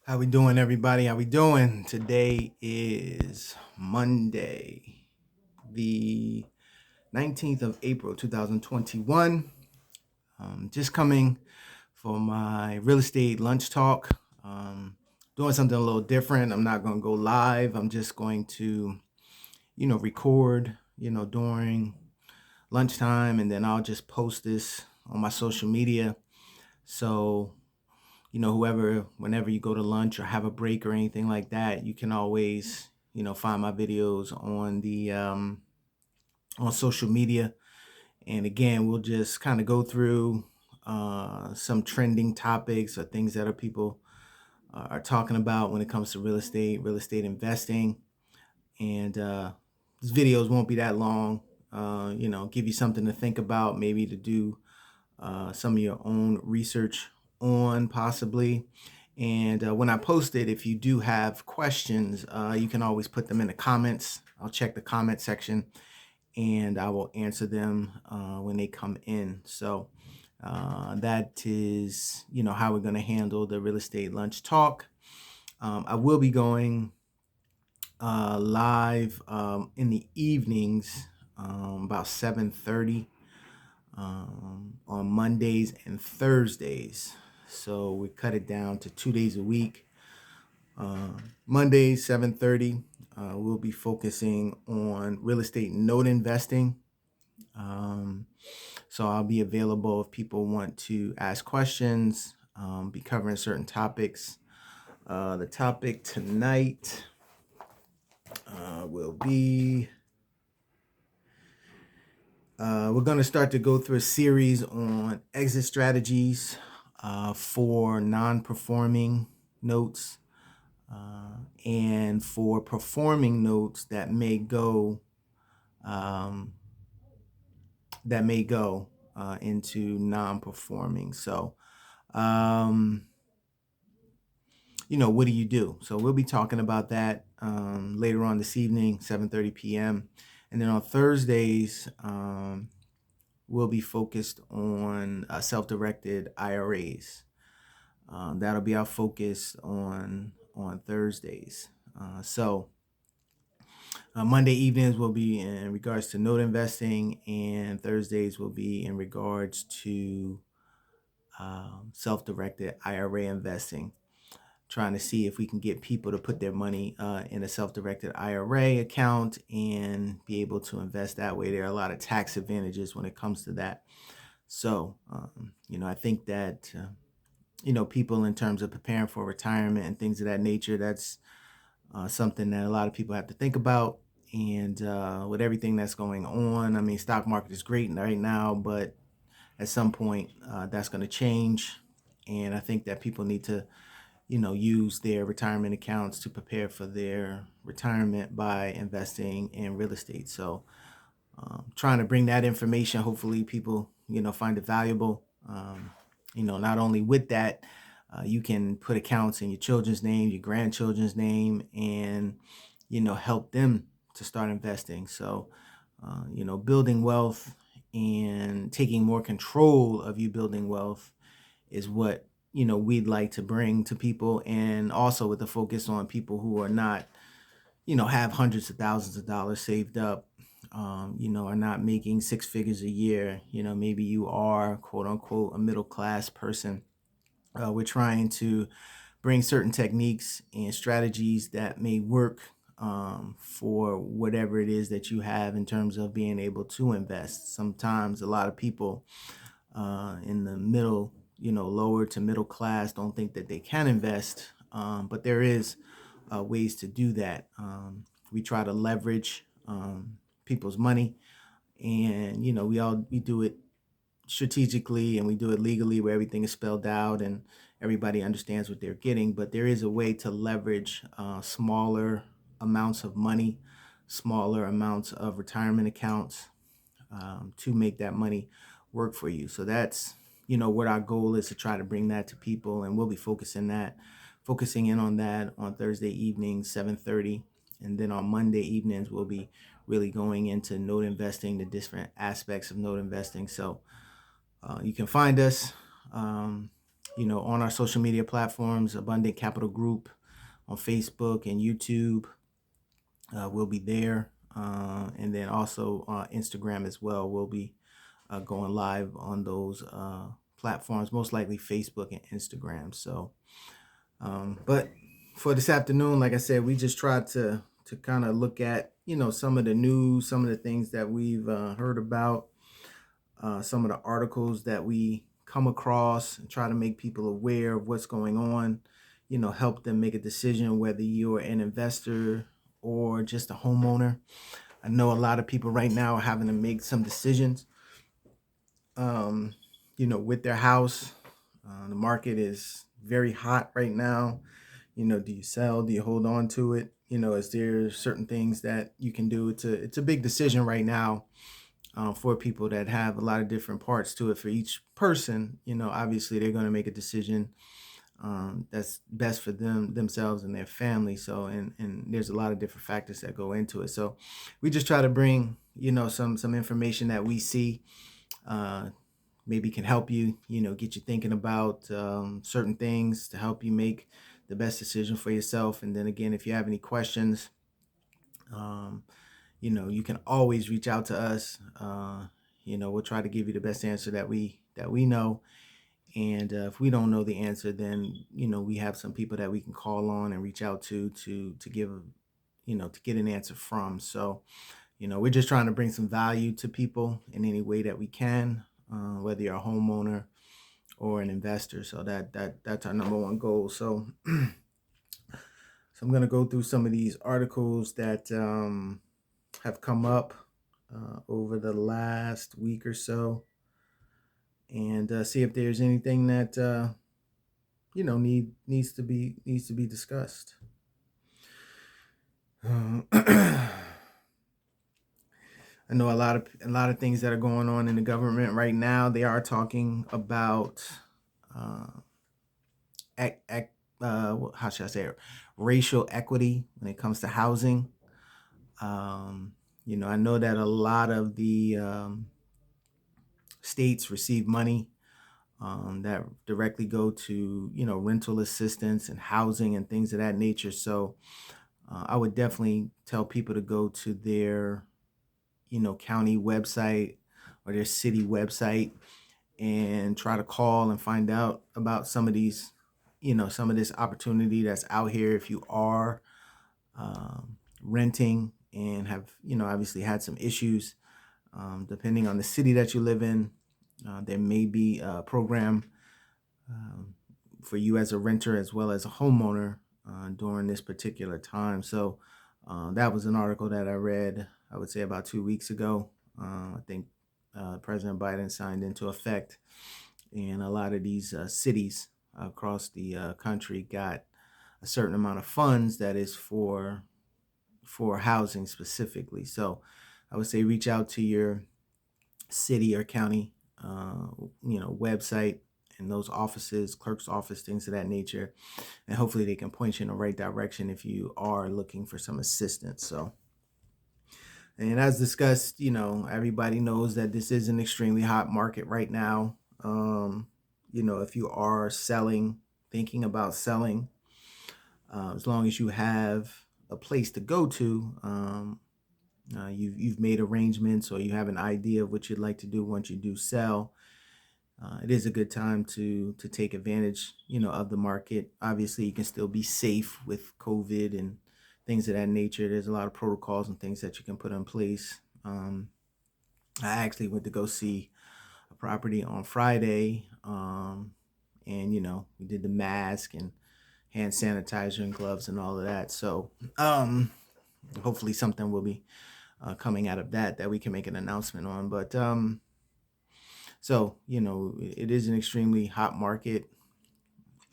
How we doing, everybody? How we doing? Today is Monday, the 19th of April, 2021. Just coming for my real estate lunch talk. Doing something a little different. I'm not going to go live. I'm just going to, record, during lunchtime, and then I'll just post this on my social media. So whoever, whenever you go to lunch or have a break or anything like that, you can always, find my videos on the on social media. And again, we'll just kind of go through some trending topics or things that people are talking about when it comes to real estate investing. And these videos won't be that long. Give you something to think about, maybe to do some of your own research on possibly. And when I post it, if you do have questions, you can always put them in the comments. I'll check the comment section and I will answer them when they come in. So that is, how we're going to handle the real estate lunch talk. I will be going live in the evenings, about 7:30 on Mondays and Thursdays. So we cut it down to 2 days a week. Mondays, 7:30. We'll be focusing on real estate note investing. So I'll be available if people want to ask questions, be covering certain topics. The topic tonight will be we're going to start to go through a series on exit strategies for non-performing notes and for performing notes that may go um, into non-performing. So, what do you do? So we'll be talking about that later on this evening, 7:30 p.m. And then on Thursdays, we'll be focused on self-directed IRAs. That'll be our focus on Thursdays. Monday evenings will be in regards to note investing, and Thursdays will be in regards to self-directed IRA investing. Trying to see if we can get people to put their money in a self-directed IRA account and be able to invest that way. There are a lot of tax advantages when it comes to that. So, I think that, people in terms of preparing for retirement and things of that nature, that's something that a lot of people have to think about. And with everything that's going on, I mean, stock market is great right now, but at some point that's going to change. And I think that people need to, use their retirement accounts to prepare for their retirement by investing in real estate. So trying to bring that information, hopefully people, find it valuable. Not only with that, you can put accounts in your children's name, your grandchildren's name, and, help them to start investing. So, building wealth and taking more control of you building wealth is what, we'd like to bring to people. And also with the focus on people who are not, have hundreds of thousands of dollars saved up, are not making six figures a year. Maybe you are, quote unquote, a middle class person. We're trying to bring certain techniques and strategies that may work for whatever it is that you have in terms of being able to invest. Sometimes a lot of people in the middle, lower to middle class don't think that they can invest, but there is ways to do that. We try to leverage people's money, and we do it strategically and we do it legally where everything is spelled out and everybody understands what they're getting. But there is a way to leverage smaller amounts of money, smaller amounts of retirement accounts to make that money work for you. So that's what our goal is, to try to bring that to people, and we'll be focusing in on that on Thursday evening, 7:30. And then on Monday evenings, we'll be really going into note investing, the different aspects of note investing. So you can find us on our social media platforms, Abundant Capital Group on Facebook and YouTube. We'll be there. And then also Instagram as well. We'll be going live on those platforms, most likely Facebook and Instagram. So, but for this afternoon, like I said, we just tried to kind of look at, some of the news, some of the things that we've heard about, some of the articles that we come across, and try to make people aware of what's going on, help them make a decision whether you're an investor or just a homeowner. I know a lot of people right now are having to make some decisions, with their house. The market is very hot right now. Do you sell? Do you hold on to it? Is there certain things that you can do? It's a big decision right now for people that have a lot of different parts to it. For each person, obviously they're going to make a decision that's best for themselves and their family. So, and there's a lot of different factors that go into it. So we just try to bring, some information that we see, maybe can help you, get you thinking about certain things to help you make the best decision for yourself. And then again, if you have any questions, um, you can always reach out to us. We'll try to give you the best answer that we know. And if we don't know the answer, then we have some people that we can call on and reach out to give, to get an answer from. So, we're just trying to bring some value to people in any way that we can, whether you're a homeowner or an investor. So that's our number one goal. So, so I'm gonna go through some of these articles that have come up over the last week or so, and see if there's anything that needs to be discussed. I know a lot of things that are going on in the government right now. They are talking about uh, how should I say it? Racial equity when it comes to housing. I know that a lot of the states receive money that directly go to rental assistance and housing and things of that nature. So I would definitely tell people to go to their county website or their city website and try to call and find out about some of these, some of this opportunity that's out here. If you are renting and have, obviously had some issues, depending on the city that you live in, there may be a program for you as a renter as well as a homeowner during this particular time. So that was an article that I read, I would say about 2 weeks ago. I think President Biden signed into effect, and a lot of these cities across the country got a certain amount of funds that is for housing specifically. So I would say reach out to your city or county, website and those offices, clerk's office, things of that nature, and hopefully they can point you in the right direction if you are looking for some assistance. So, and as discussed, everybody knows that this is an extremely hot market right now. If you are selling, thinking about selling, as long as you have a place to go to, you've made arrangements or you have an idea of what you'd like to do once you do sell. It is a good time to take advantage, of the market. Obviously, you can still be safe with COVID and things of that nature. There's a lot of protocols and things that you can put in place. I actually went to go see a property on Friday, and we did the mask and hand sanitizer and gloves and all of that. So hopefully something will be coming out of that we can make an announcement on. But so it is an extremely hot market.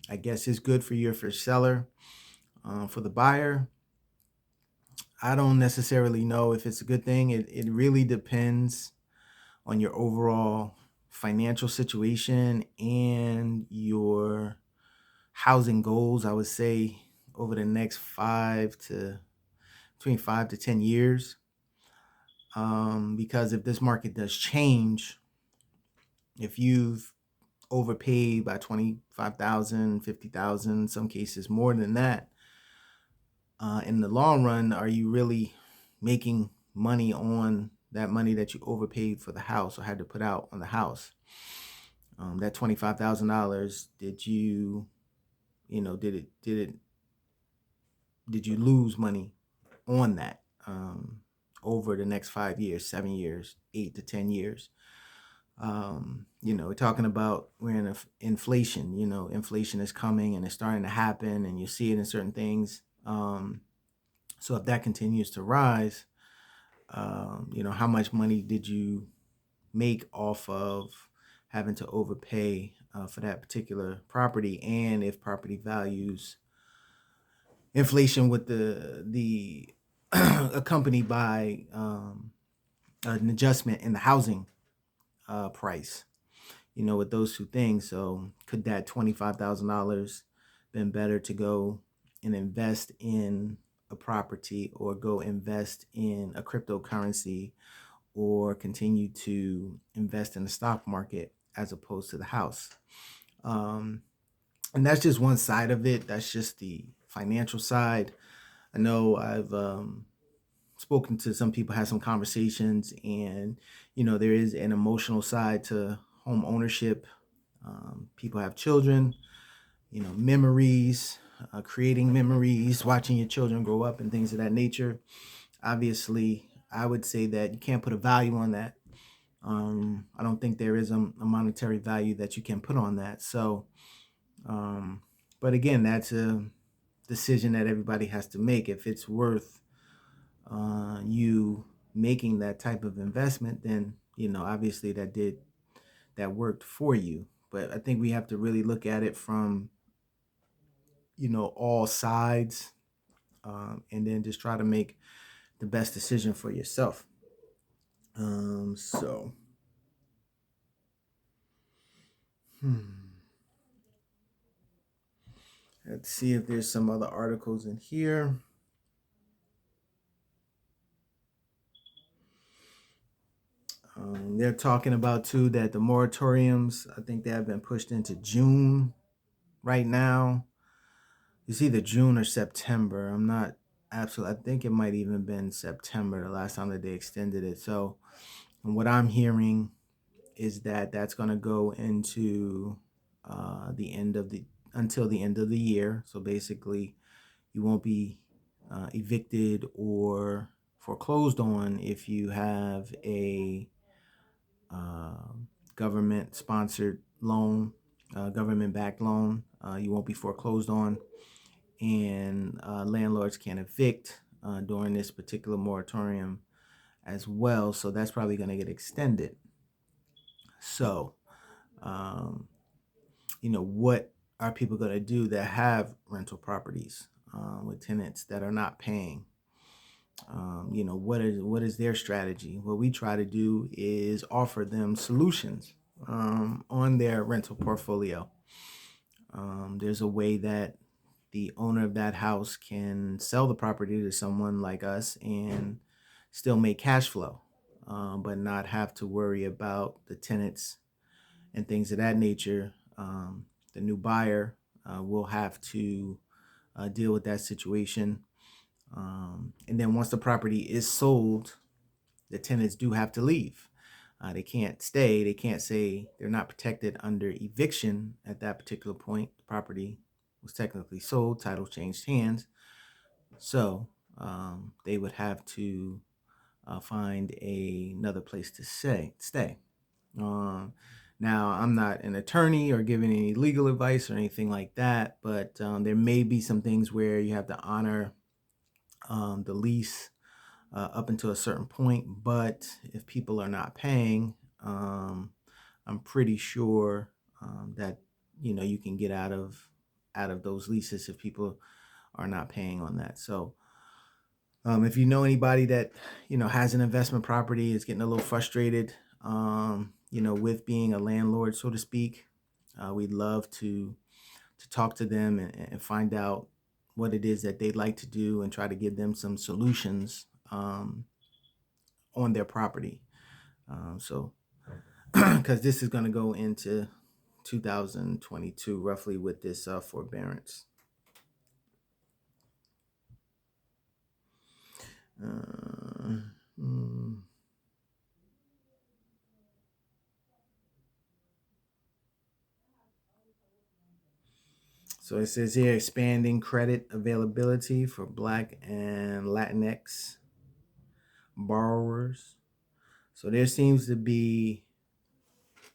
I guess it's good for you for seller. For the buyer, I don't necessarily know if it's a good thing. It really depends on your overall financial situation and your housing goals. I would say over the next between 5 to 10 years. Because if this market does change, if you've overpaid by 25,000, 50,000, some cases more than that, in the long run, are you really making money on that money that you overpaid for the house or had to put out on the house? That $25,000, did you lose money on that, over the next 5 years, 7 years, 8 to 10 years? We're talking about we're in inflation. Inflation is coming and it's starting to happen, and you see it in certain things. So if that continues to rise, how much money did you make off of having to overpay for that particular property? And if property values inflation with the accompanied by an adjustment in the housing price, with those two things. So could that $25,000 been better to go and invest in a property, or go invest in a cryptocurrency, or continue to invest in the stock market as opposed to the house? And that's just one side of it. That's just the financial side. I know I've spoken to some people, had some conversations, and there is an emotional side to home ownership. People have children, memories, creating memories, watching your children grow up, and things of that nature. Obviously, I would say that you can't put a value on that. I don't think there is a monetary value that you can put on that. So, but again, that's a decision that everybody has to make. If it's worth you making that type of investment, then obviously that worked for you. But I think we have to really look at it from all sides, and then just try to make the best decision for yourself. So let's see if there's some other articles in here. They're talking about too that the moratoriums, I think they have been pushed into June right now. It's either June or September. I'm not absolutely. I think it might even been September the last time that they extended it. So, and what I'm hearing is that that's going to go into the end of the until the end of the year. So basically, you won't be evicted or foreclosed on if you have a government sponsored loan, government backed loan. You won't be foreclosed on, and landlords can evict during this particular moratorium as well. So that's probably going to get extended. So, what are people going to do that have rental properties with tenants that are not paying? What is their strategy? What we try to do is offer them solutions on their rental portfolio. There's a way that the owner of that house can sell the property to someone like us and still make cash flow, but not have to worry about the tenants and things of that nature. The new buyer will have to deal with that situation. And then once the property is sold, the tenants do have to leave. They can't stay. They can't say they're not protected under eviction at that particular point. The property was technically sold, title changed hands. So they would have to find another place to stay. Now, I'm not an attorney or giving any legal advice or anything like that, but there may be some things where you have to honor the lease up until a certain point. But if people are not paying, I'm pretty sure that you can get out of those leases if people are not paying on that. So if you know anybody that has an investment property, is getting a little frustrated, with being a landlord, so to speak, we'd love to talk to them and find out what it is that they'd like to do, and try to give them some solutions on their property. So because this is going to go into 2022, roughly, with this forbearance. Uh, hmm. So it says here expanding credit availability for Black and Latinx borrowers. So there seems to be,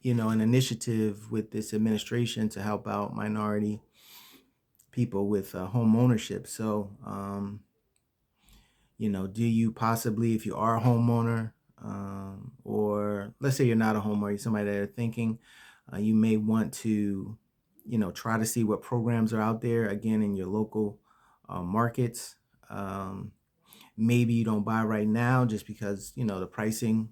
an initiative with this administration to help out minority people with home ownership. So, do you possibly, if you are a homeowner, or let's say you're not a homeowner, you're somebody that are thinking, you may want to, try to see what programs are out there again in your local markets. Um, Maybe you don't buy right now just because the pricing,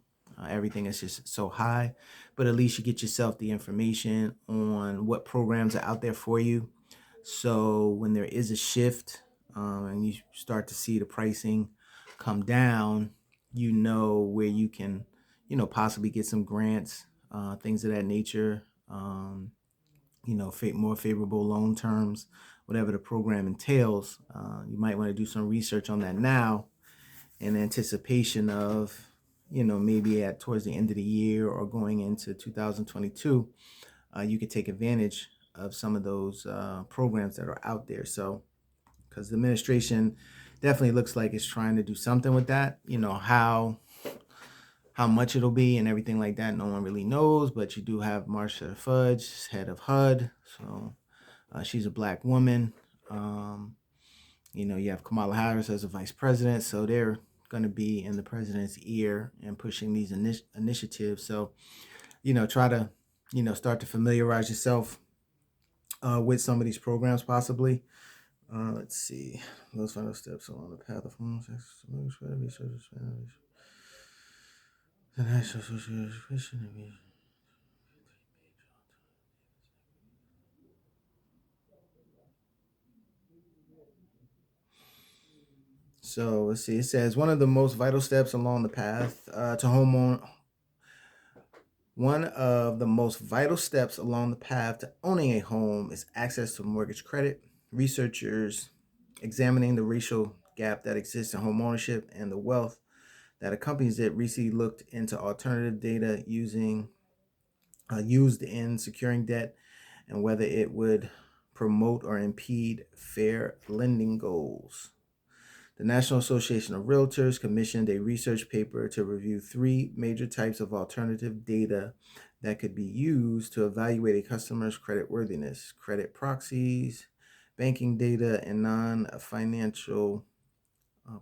everything is just so high, but at least you get yourself the information on what programs are out there for you. So when there is a shift, and you start to see the pricing come down, where you can possibly get some grants, things of that nature, more favorable loan terms, whatever the program entails. You might want to do some research on that now in anticipation of, maybe at towards the end of the year or going into 2022, you could take advantage of some of those programs that are out there. So, because the administration definitely looks like it's trying to do something with that. How much it'll be and everything like that, no one really knows. But you do have Marsha Fudge, head of HUD, so she's a Black woman. Um, you have Kamala Harris as a vice president, so they're going to be in the president's ear and pushing these initiatives. So, try to, start to familiarize yourself with some of these programs, possibly. Let's see. Those final steps along the path of home sex, research, the National Association. So let's see. It says one of the most vital steps along the path to homeowner. One of the most vital steps along the path to owning a home is access to mortgage credit. Researchers examining the racial gap that exists in home ownership and the wealth that accompanies it recently looked into alternative data used in securing debt and whether it would promote or impede fair lending goals. The National Association of Realtors commissioned a research paper to review three major types of alternative data that could be used to evaluate a customer's creditworthiness: credit proxies, banking data, and non financial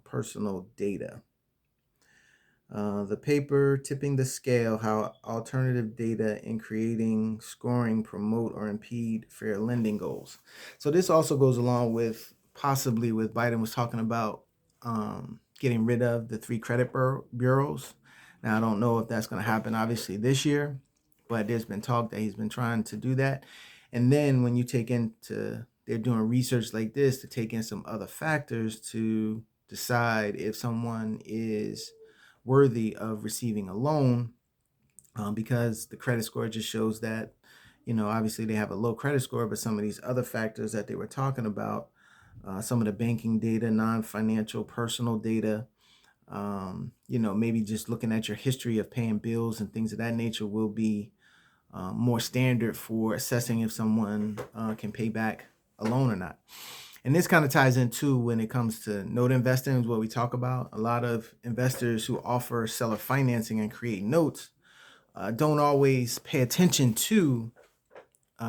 personal data. The paper, Tipping the Scale: How Alternative Data in Creating, Scoring, Promote, or Impede Fair Lending Goals. So this also goes along with possibly with Biden was talking about getting rid of the three credit bureaus. Now, I don't know if that's going to happen obviously this year, but there's been talk that he's been trying to do that. And then when you take into, they're doing research like this to take in some other factors to decide if someone is worthy of receiving a loan, because the credit score just shows that, obviously they have a low credit score, but some of these other factors that they were talking about, some of the banking data, non-financial personal data, maybe just looking at your history of paying bills and things of that nature will be more standard for assessing if someone can pay back a loan or not. And this kind of ties into when it comes to note investing, is what we talk about. A lot of investors who offer seller financing and create notes don't always pay attention to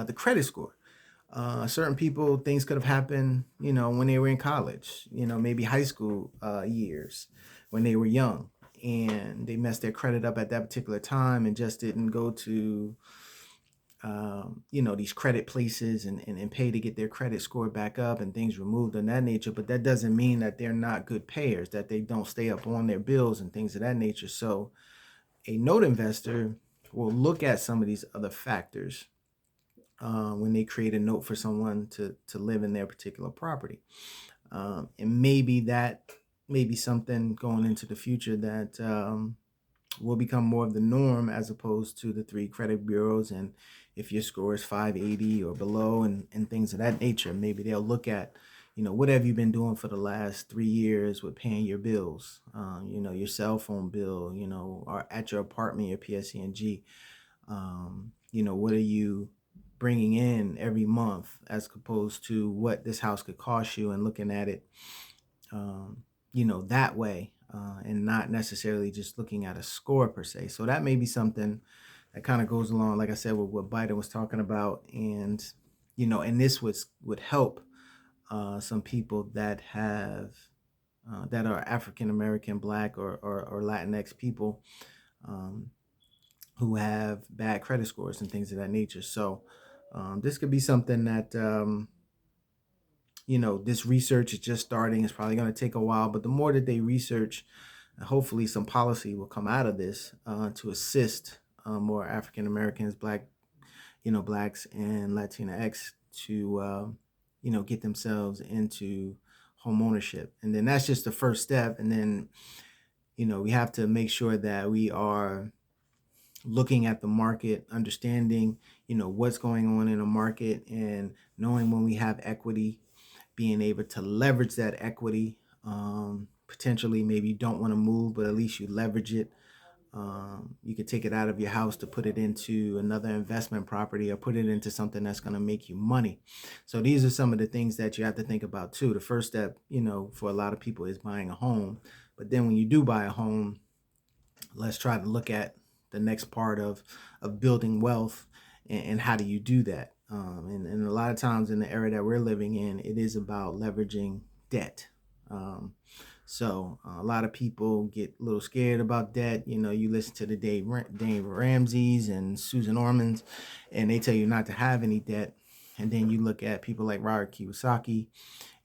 the credit score. Certain people, things could have happened, when they were in college, maybe high school years when they were young, and they messed their credit up at that particular time and just didn't go to these credit places and pay to get their credit score back up and things removed of that nature. But that doesn't mean that they're not good payers, that they don't stay up on their bills and things of that nature. So a note investor will look at some of these other factors when they create a note for someone to live in their particular property. And maybe that may be something going into the future that will become more of the norm as opposed to the three credit bureaus. And if your score is 580 or below, and things of that nature. Maybe they'll look at, what have you been doing for the last 3 years with paying your bills, your cell phone bill, or at your apartment, your PSE&G. What are you bringing in every month as opposed to what this house could cost you, and looking at it, that way, and not necessarily just looking at a score per se. So that may be something that kind of goes along, like I said, with what Biden was talking about. And this would help some people that are African American, Black, or Latinx people, um, who have bad credit scores and things of that nature. So this could be something that, this research is just starting. It's probably going to take a while, but the more that they research, hopefully some policy will come out of this to assist more African Americans, Blacks and Latinx to, get themselves into home ownership. And then that's just the first step. And then, we have to make sure that we are looking at the market, understanding, what's going on in the market, and knowing when we have equity, being able to leverage that equity. Potentially, maybe you don't want to move, but at least you leverage it. You could take it out of your house to put it into another investment property, or put it into something that's going to make you money. So these are some of the things that you have to think about too. The first step, for a lot of people, is buying a home. But then when you do buy a home, let's try to look at the next part of building wealth, and how do you do that. And a lot of times in the era that we're living in, it is about leveraging debt. So a lot of people get a little scared about debt. You listen to the Dave Ramsey's and Susan Ormans, and they tell you not to have any debt. And then you look at people like Robert Kiyosaki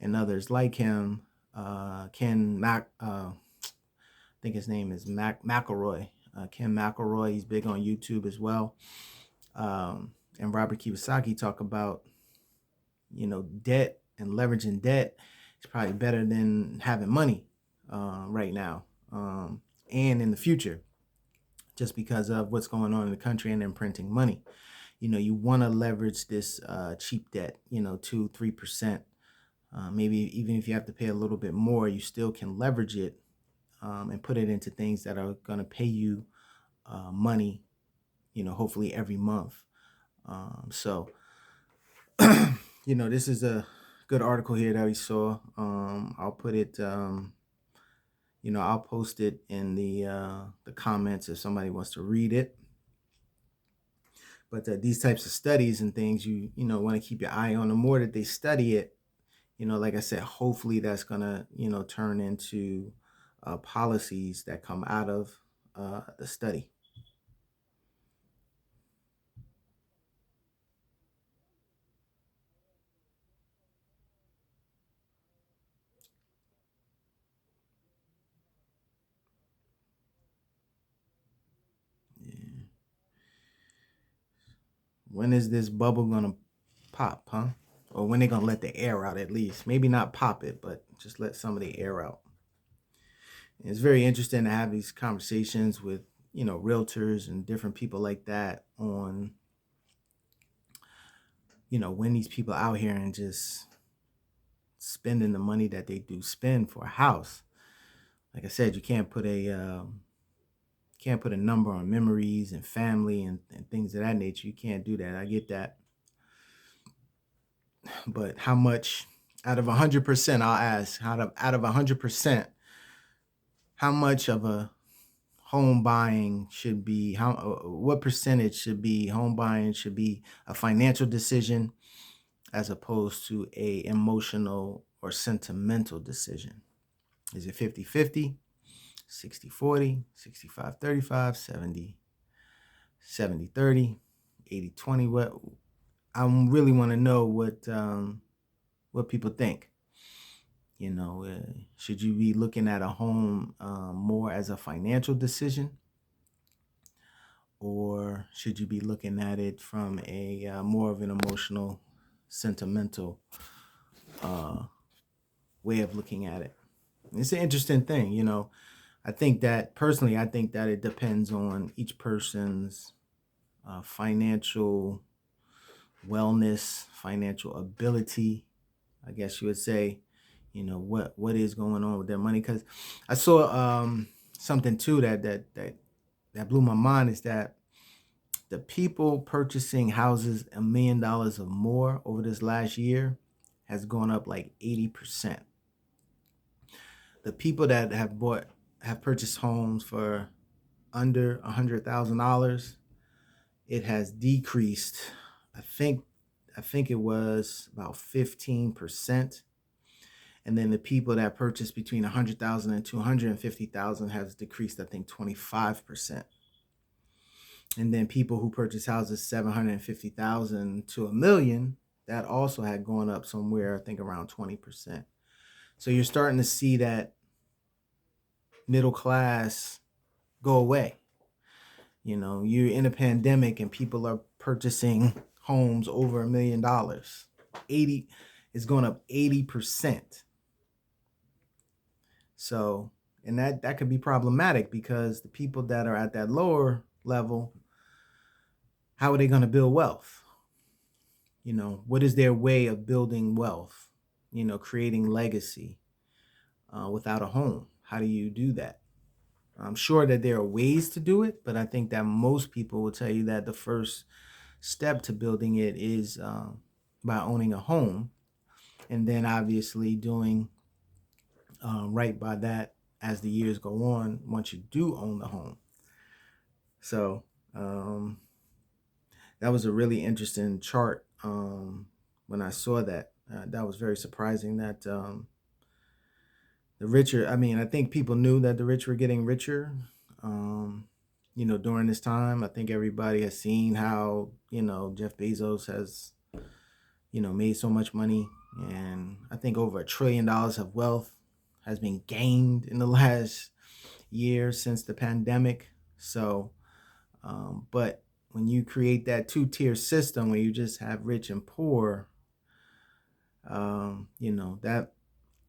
and others like him, Ken Mac, I think his name is McElroy, Ken McElroy. He's big on YouTube as well. And Robert Kiyosaki talk about, debt and leveraging debt is probably better than having money right now, and in the future, just because of what's going on in the country and imprinting money. You want to leverage this cheap debt, 2-3%. Maybe even if you have to pay a little bit more, you still can leverage it, and put it into things that are going to pay you money, hopefully every month. So, this is a good article here that we saw. I'll put it, I'll post it in the comments if somebody wants to read it. But these types of studies and things, you want to keep your eye on. The more that they study it, like I said, hopefully that's gonna, turn into policies that come out of the study. Yeah. When is this bubble gonna pop, huh? Or when they gonna let the air out at least? Maybe not pop it, but just let some of the air out. And it's very interesting to have these conversations with, realtors and different people like that on, when these people out here and just spending the money that they do spend for a house. Like I said, you can't put a number on memories and family and things of that nature. You can't do that. I get that. But how much out of 100%, I'll ask, out of 100%, how much of a home buying should be, what percentage should be home buying should be a financial decision as opposed to a emotional or sentimental decision? Is it 50-50, 60-40, 65-35, 70-30, 80-20? What I really want to know what people think. Should you be looking at a home more as a financial decision, or should you be looking at it from a more of an emotional, sentimental way of looking at it? It's an interesting thing. I think that personally, I think that it depends on each person's financial wellness, financial ability, I guess you would say, what is going on with their money. Because I saw something too that blew my mind, is that the people purchasing houses $1 million or more over this last year has gone up like 80%. The people that have purchased homes for under $100,000, it has decreased. I think it was about 15%. And then the people that purchased between 100,000 and 250,000 has decreased, I think, 25%. And then people who purchase houses 750,000 to $1 million, that also had gone up somewhere, I think, around 20%. So you're starting to see that middle class go away. You're in a pandemic and people are purchasing homes over $1 million. 80 is going up 80%. So, and that could be problematic, because the people that are at that lower level, how are they going to build wealth? What is their way of building wealth? Creating legacy without a home. How do you do that? I'm sure that there are ways to do it, but I think that most people will tell you that the first step to building it is by owning a home, and then obviously doing right by that as the years go on once you do own the home. So that was a really interesting chart when I saw that. That was very surprising that the richer, I think people knew that the rich were getting richer, during this time. I think everybody has seen how, Jeff Bezos has, made so much money. And I think over $1 trillion of wealth has been gained in the last year since the pandemic. So, but when you create that two-tier system where you just have rich and poor,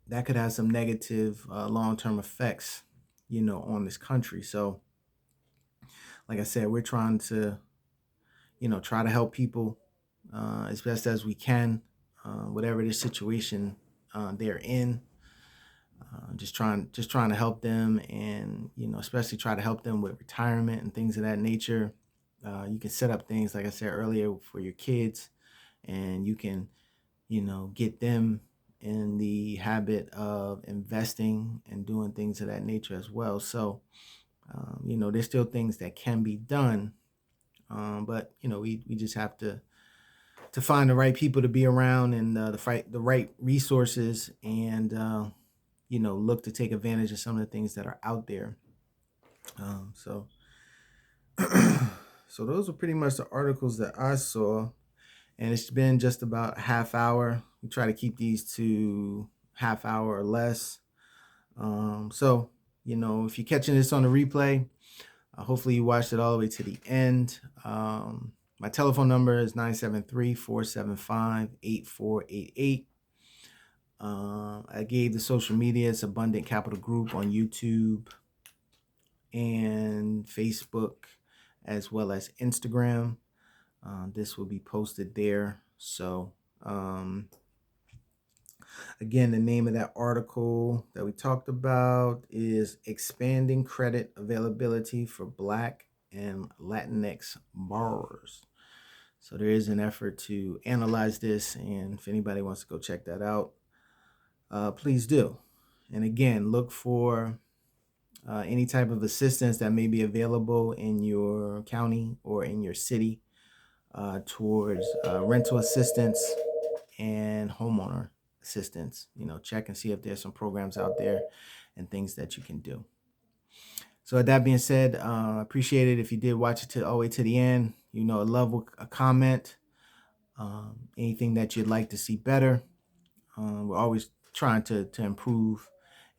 that could have some negative long-term effects, on this country. So, like I said, we're trying to, try to help people as best as we can, whatever the situation they're in. Just trying to help them, and especially try to help them with retirement and things of that nature. You can set up things, like I said earlier, for your kids, and you can get them in the habit of investing and doing things of that nature as well. So there's still things that can be done, but we just have to find the right people to be around, and the right resources, and look to take advantage of some of the things that are out there. So so those are pretty much the articles that I saw, and it's been just about a half hour. We try to keep these to half hour or less. So if you're catching this on the replay, hopefully you watched it all the way to the end. My telephone number is 973-475-8488. I gave the social media. It's Abundant Capital Group on YouTube and Facebook, as well as Instagram. This will be posted there. So again, the name of that article that we talked about is Expanding Credit Availability for Black and Latinx Borrowers. So there is an effort to analyze this, and if anybody wants to go check that out, please do. And again, look for any type of assistance that may be available in your county or in your city towards rental assistance and homeowner assistance. Check and see if there's some programs out there and things that you can do. So with that being said, I appreciate it if you did watch it all the way to the end. I'd love a comment, anything that you'd like to see better. We're always trying to improve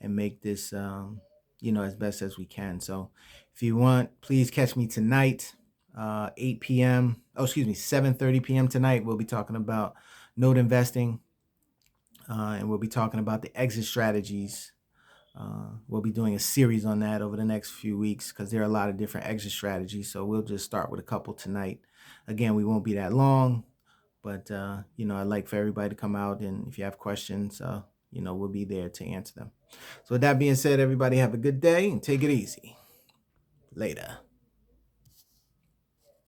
and make this, as best as we can. So if you want, please catch me tonight, 8 p.m. 7:30 p.m. tonight. We'll be talking about note investing, and we'll be talking about the exit strategies. We'll be doing a series on that over the next few weeks, because there are a lot of different exit strategies. So we'll just start with a couple tonight. Again, we won't be that long. But I'd like for everybody to come out, and if you have questions, we'll be there to answer them. So with that being said, everybody have a good day and take it easy. Later.